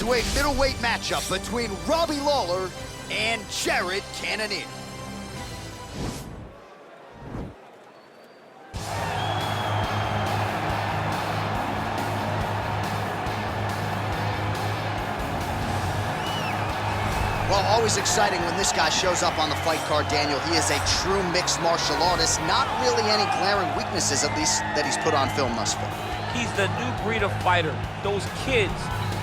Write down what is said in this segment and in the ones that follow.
To a middleweight matchup between Robbie Lawler and Jared Cannonier. Well, always exciting when this guy shows up on the fight card, Daniel. He is a true mixed martial artist. Not really any glaring weaknesses, at least, that he's put on film thus far. He's the new breed of fighter. Those kids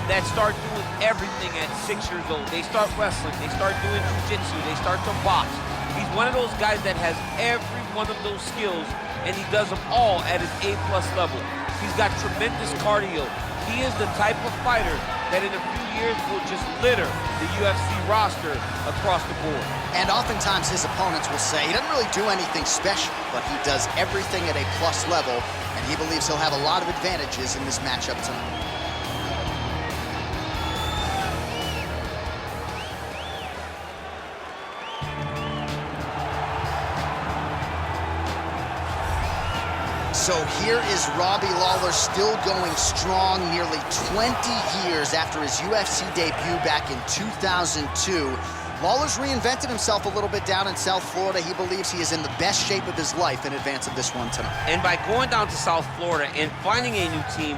that start doing everything at 6 years old. They start wrestling, they start doing jiu-jitsu, they start to box. He's one of those guys that has every one of those skills, and he does them all at his A+ level. He's got tremendous cardio. He is the type of fighter that in a few years will just litter the UFC roster across the board. And oftentimes his opponents will say he doesn't really do anything special, but he does everything at A+ level, and he believes he'll have a lot of advantages in this matchup tonight. So here is Robbie Lawler, still going strong nearly 20 years after his UFC debut back in 2002. Lawler's reinvented himself a little bit down in South Florida. He believes he is in the best shape of his life in advance of this one tonight. And by going down to South Florida and finding a new team,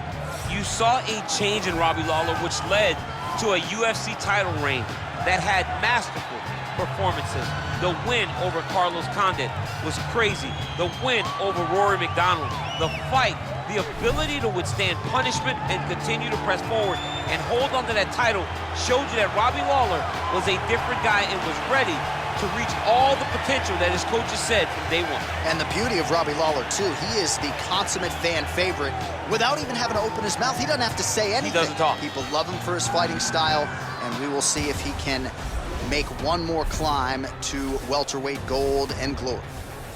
you saw a change in Robbie Lawler, which led to a UFC title reign that had masterful performances. The win over Carlos Condit was crazy. The win over Rory McDonald. The fight, the ability to withstand punishment and continue to press forward and hold on to that title showed you that Robbie Lawler was a different guy and was ready to reach all the potential that his coaches said from day one. And the beauty of Robbie Lawler, too, he is the consummate fan favorite. Without even having to open his mouth, he doesn't have to say anything. He doesn't talk. People love him for his fighting style, and we will see if he can make one more climb to welterweight gold and glory.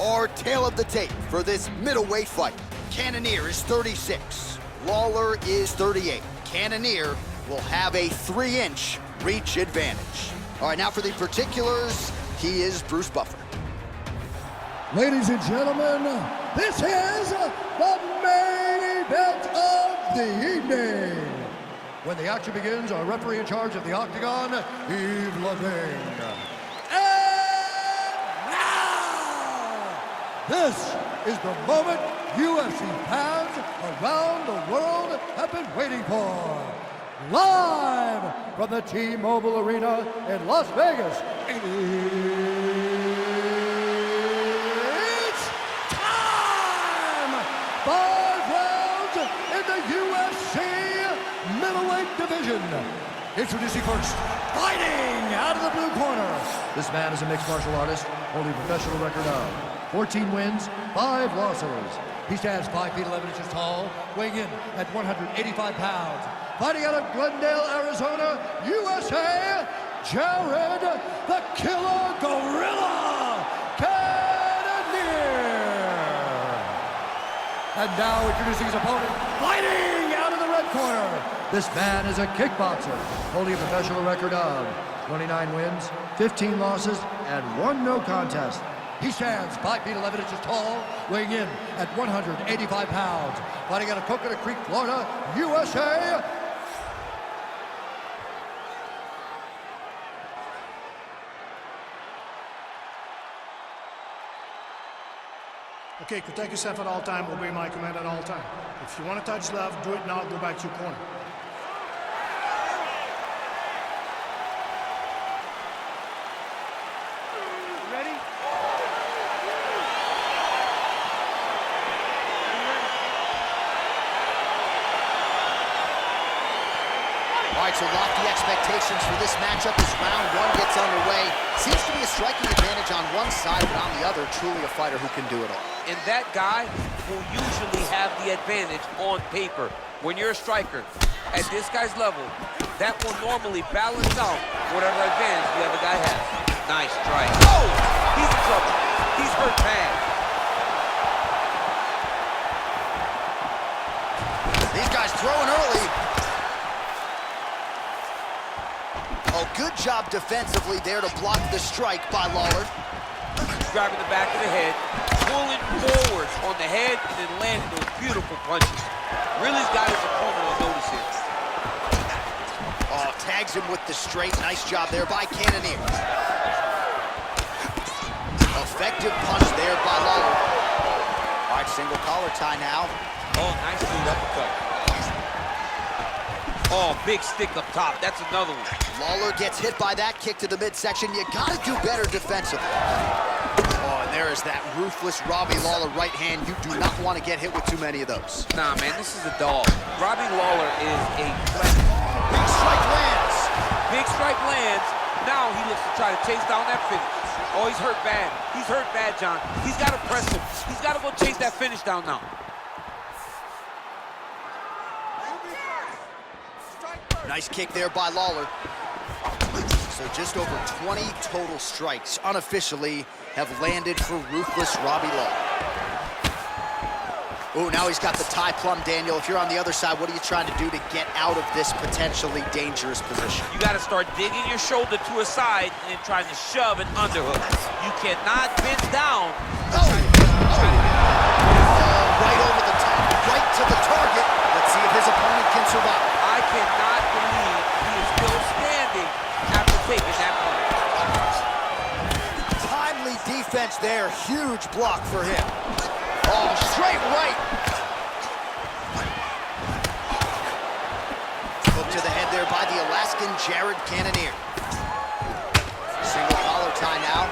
Our tale of the tape for this middleweight fight. Cannonier is 36. Lawler is 38. Cannonier will have a 3-inch reach advantage. All right, now for the particulars, he is Bruce Buffer. Ladies and gentlemen, this is the main event of the evening. When the action begins, our referee in charge of the Octagon, Yves Lavigne. And now, this is the moment UFC fans around the world have been waiting for. Live from the T-Mobile Arena in Las Vegas, it's time! 5 rounds in the UFC middleweight division. Introducing first, fighting out of the blue corner. This man is a mixed martial artist, holding a professional record of 14 wins, 5 losses. He stands 5 feet 11 inches tall, weighing in at 185 pounds. Fighting out of Glendale, Arizona, USA, Jared the Killer Gorilla Cannonier. And now introducing his opponent, fighting out of the red corner. This man is a kickboxer, holding a professional record of 29 wins, 15 losses, and 1 no contest. He stands 5 feet 11 inches tall, weighing in at 185 pounds. Fighting out of Coconut Creek, Florida, USA. Okay, protect yourself at all time, obey my command at all time. If you want to touch left, do it now, go back to your corner. Ready? All right, so lofty expectations for this matchup as round 1 gets underway. Seems to be a striking advantage on one side, but on the other, truly a fighter who can do it all. And that guy will usually have the advantage on paper. When you're a striker, at this guy's level, that will normally balance out whatever advantage the other guy has. Nice strike. Oh! He's in trouble. He's hurt bad. These guys throwing early. Oh, good job defensively there to block the strike by Lawler. Grabbing the back of the head, pulling forward on the head, and then landing those beautiful punches. Really's got his opponent on notice here. Oh, tags him with the straight. Nice job there by Cannonier. Effective punch there by Lawler. All right, single collar tie now. Oh, nice dude uppercut. Oh, big stick up top. That's another one. Lawler gets hit by that kick to the midsection. You gotta do better defensively. Oh, and there is that ruthless Robbie Lawler right hand. You do not want to get hit with too many of those. Nah, man, this is a dog. Robbie Lawler is a threat. Big strike lands. Big strike lands. Now he looks to try to chase down that finish. Oh, he's hurt bad. He's hurt bad, John. He's got to press him. He's got to go chase that finish down now. Nice kick there by Lawler. So just over 20 total strikes unofficially have landed for ruthless Robbie Lawler. Oh, now he's got the tie plum, Daniel. If you're on the other side, what are you trying to do to get out of this potentially dangerous position? You got to start digging your shoulder to a side and trying to shove an underhook. You cannot bend down. Right over the top, right to the target. Let's see if his opponent can survive. I cannot believe he is still standing after taking that punch. Timely defense there. Huge block for him. Oh, straight right. Hook to the head there by the Alaskan Jared Cannonier. Single collar tie now.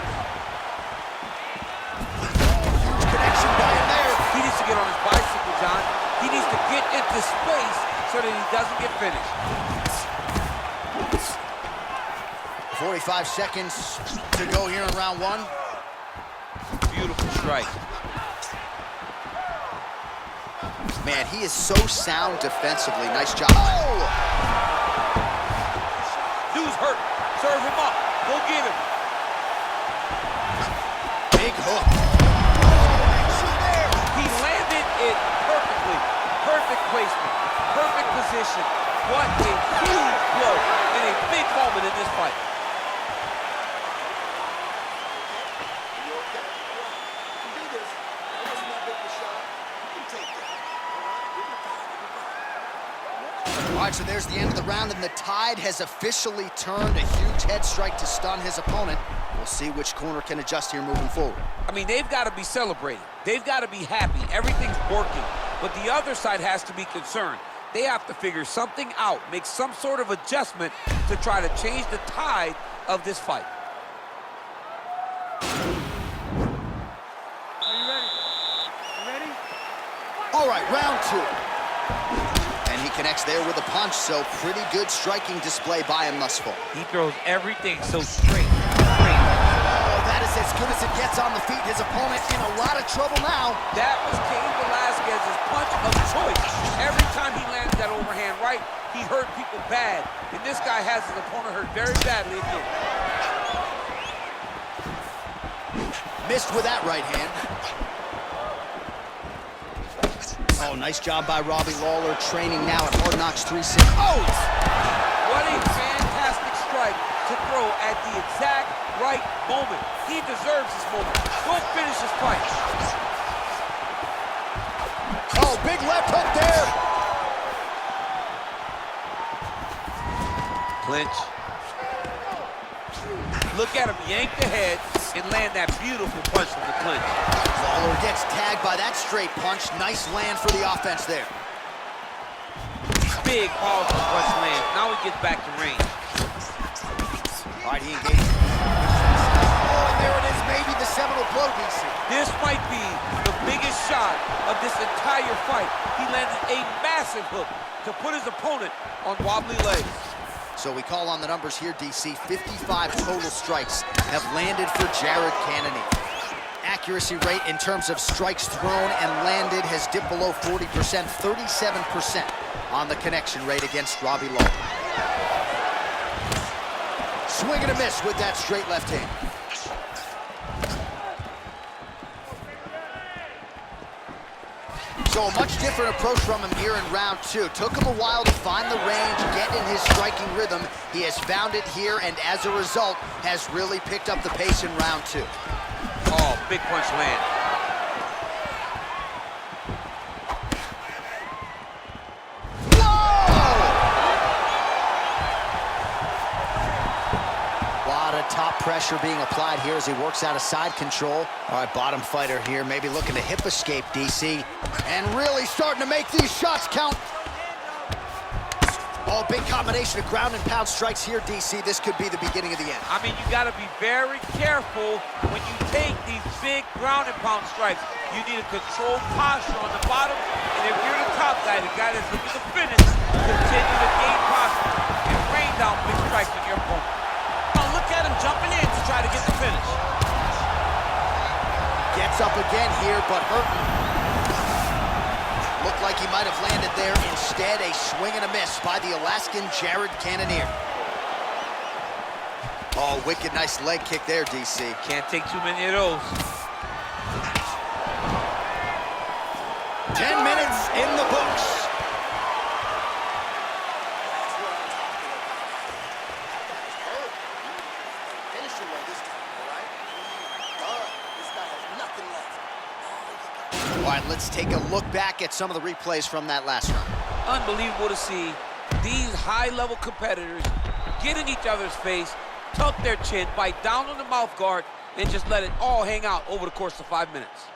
Huge connection by him there. He needs to get on his bicycle, John. He needs to get into space so that he doesn't get finished. 45 seconds to go here in round one. Beautiful strike. Man, he is so sound defensively. Nice job. Oh! Dude's hurt. Serve him up. Go get him. Big hook. He landed it perfectly. Perfect placement. Perfect position. What a huge blow and a big moment in this fight. All right, so there's the end of the round, and the tide has officially turned. A huge head strike to stun his opponent. We'll see which corner can adjust here moving forward. I mean, they've got to be celebrating. They've got to be happy. Everything's working. But the other side has to be concerned. They have to figure something out, make some sort of adjustment to try to change the tide of this fight. Are you ready? You ready? All right, round two. And he connects there with a punch, so pretty good striking display by him thus far. He throws everything so straight. Oh, that is as good as it gets on the feet. His opponent in a lot of trouble now. That was Cain Velasquez's punch of choice. Every time he landed that overhand right, he hurt people bad. And this guy has his opponent hurt very badly again. Missed with that right hand. Oh, nice job by Robbie Lawler, training now at Hard Knocks 360. Oh! What a fantastic strike to throw at the exact right moment. He deserves this moment. Go finish this fight. Oh, big left hook there. Clinch. Look at him yank the head and land that beautiful punch from the clinch. Lawler gets tagged by that straight punch. Nice land for the offense there. Big, powerful punch land. Now he gets back to range. All right, he engages. Oh, and there it is, maybe the seminal blow, DC. This might be the biggest shot of this entire fight. He landed a massive hook to put his opponent on wobbly legs. So we call on the numbers here, DC. 55 total strikes have landed for Jared Cannonier. Accuracy rate in terms of strikes thrown and landed has dipped below 40%, 37% on the connection rate against Robbie Lawler. Swing and a miss with that straight left hand. So a much different approach from him here in round two. Took him a while to find the range, get in his striking rhythm. He has found it here, and as a result, has really picked up the pace in round two. Oh, big punch land. Whoa! top pressure being applied here as he works out of side control. All right, bottom fighter here, maybe looking to hip escape, DC. And really starting to make these shots count. Oh, big combination of ground and pound strikes here, DC. This could be the beginning of the end. I mean, you got to be very careful when you take these big ground and pound strikes. You need a controlled posture on the bottom, and if you're the top guy, the guy that's looking to finish, continue to gain posture and rain down big strikes on your opponent. Now look at him jumping in to try to get the finish. Gets up again here, but hurting. Looked like he might have landed there. Instead, a swing and a miss by the Alaskan Jared Cannonier. Oh, wicked nice leg kick there, DC. Can't take too many of those. 10 minutes in the books. All right, let's take a look back at some of the replays from that last round. Unbelievable to see these high-level competitors get in each other's face, tuck their chin, bite down on the mouth guard, and just let it all hang out over the course of 5 minutes.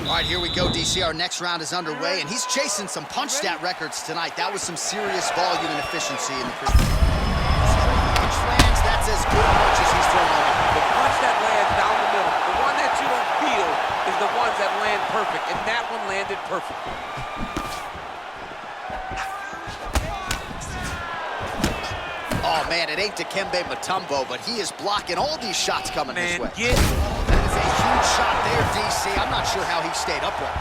All right, here we go, DC. Our next round is underway, and he's chasing some punch stat records tonight. That was some serious volume and efficiency in the previous. Punch lands, that's as good a punch as he's thrown all night. The punch that lands down the middle, the one that you don't feel is the ones that land perfect, and that one landed perfectly. Oh, man, it ain't Dikembe Mutombo, but he is blocking all these shots coming his way. Get That is a huge shot there, DC. I'm not sure how he stayed upright.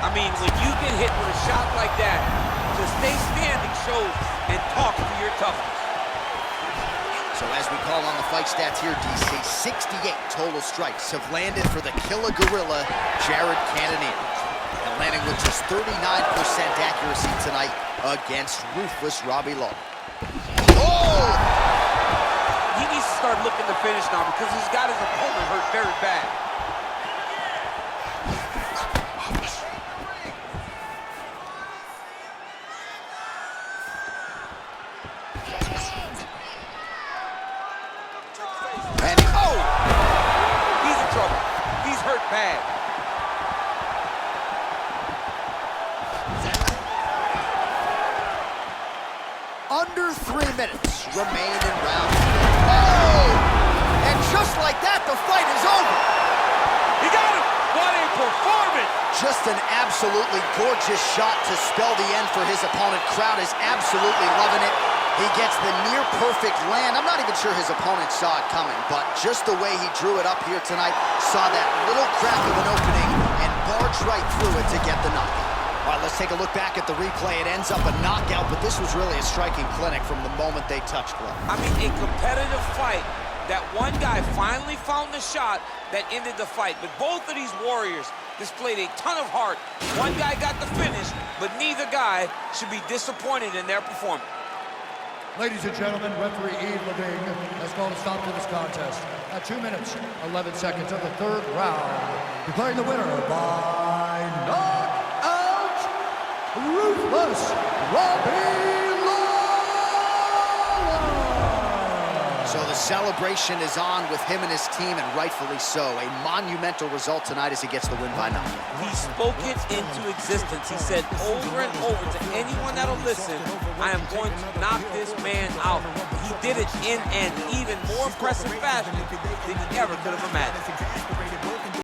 I mean, when you get hit with a shot like that, to stay standing shows and talk to your toughness. So as we call on the fight stats here, DC, 68 total strikes have landed for the Killer Gorilla, Jared Cannonier. And landing with just 39% accuracy tonight against ruthless Robbie Lawler. Oh! He needs to start looking to finish now because he's got his opponent hurt very bad. And oh! He's in trouble. He's hurt bad. Under 3 minutes remain in round 3. Oh! And just like that, the fight is over. He got him! What a performance! Just an absolutely gorgeous shot to spell the end for his opponent. Crowd is absolutely loving it. He gets the near-perfect land. I'm not even sure his opponent saw it coming, but just the way he drew it up here tonight, saw that little crack of an opening and barged right through it to get the knockout. All right, let's take a look back at the replay. It ends up a knockout, but this was really a striking clinic from the moment they touched gloves. I mean, a competitive fight. That one guy finally found the shot that ended the fight. But both of these warriors displayed a ton of heart. One guy got the finish, but neither guy should be disappointed in their performance. Ladies and gentlemen, referee E. Levine has called a stop to this contest at 2 minutes, 11 seconds of the third round, declaring the winner by knockout, ruthless Robbie Lawler. So the celebration is on with him and his team, and rightfully so. A monumental result tonight as he gets the win by knockout. He spoke it into existence. He said over and over to anyone that'll listen, I am going to knock this man out. He did it in an even more impressive fashion than he ever could have imagined.